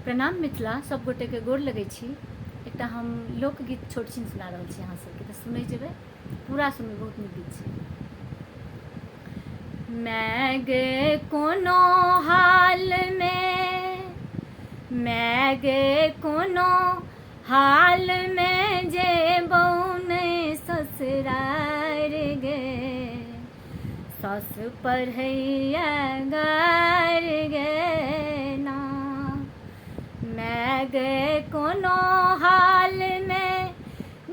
प्रणाम मिथिला, सब गोटे के गोर लगै छी। एकटा हम लोकगीत छोट छीन सुना रहल छी अहाँ सबके, तऽ सुनै जेबै, पूरा सुनबै, बहुत नीक गीत छै। मैं गे कोनो हाल में, मैं गे कोनो हाल में जेबौ नै ससुरार गे, सास पढ़ैया गार गे ना। मैं गे कोनो हाल में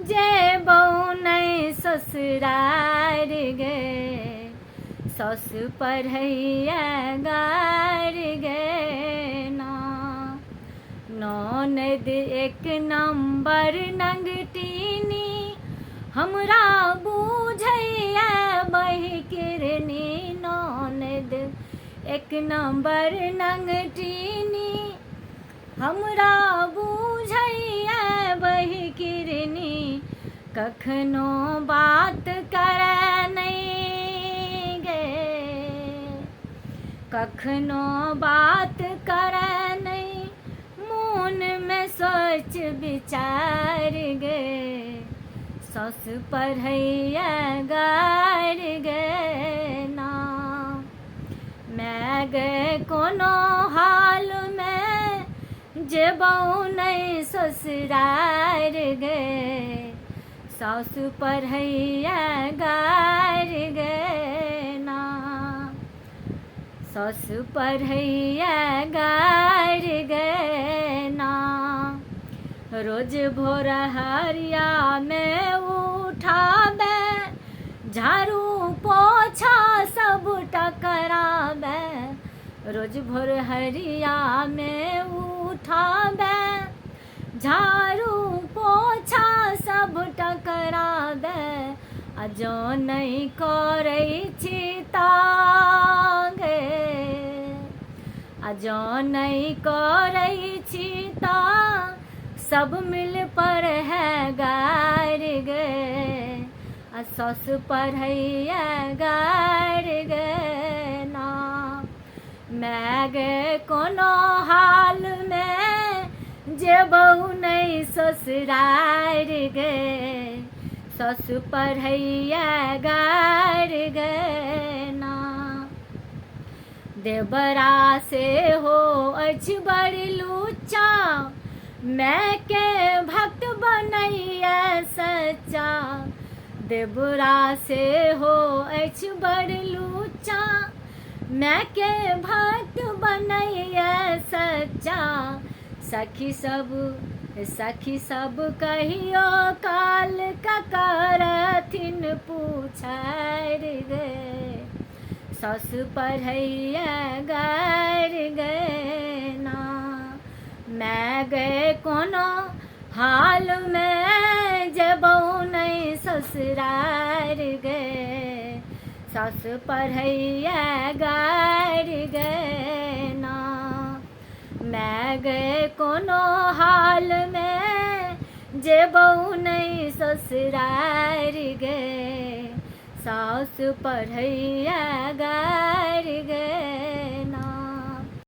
जेबौ नै ससुरार गे, सास पढ़ैया गार गे ना। ननद एक नंबर नंगटीनी हमरा बुझैया बहिकिरनी, ननद एक नंबर नंगटीनी हमरा बुझैया बहिकिरनी। कखनो बात करे नहीं गे, कखनो बात करे नहीं, मन में सोच विचार गे, सास पढ़ैया गार गे ना। मैं गे कोनो हाल में जेबौ नै ससुरार गे, सास पढ़ैया गार गे ना। सास पढ़ैया गार गे ना। रोज भोर हरिया में उठाबे, झाड़ू पोछा सबटा कराबे। रोज भोर हरिया में उठाबे, झाड़ू पोछा सबटा कराबे। आ जँ नहि करै छी तागे, आ जँ नहि करै छी ता सब मिल पर है गार गे, आ सास पढ़ैया गार गे ना। मैं गे कोनो हाल में जेबौ नै ससुरार गे, सास पढ़ैया गार गे ना। देवरा से हो अछि बड़ लुच्चा, मैं के भक्त बनैया सच्चा। देवरा से हो अछि बड़ लुच्चा, मैं के भक्त बनैया सच्चा। सखी सब कहियो काल का करथिन पूछार गे, सास पढ़ैया गार गे ना। मैं गे कोनो हाल में जेबौ नै ससुरार गे, सास पढ़ैया गार गे ना। मैं गे कोनो हाल में जेबौ नै ससुरार गे, सास पढ़ैया गार गे ना।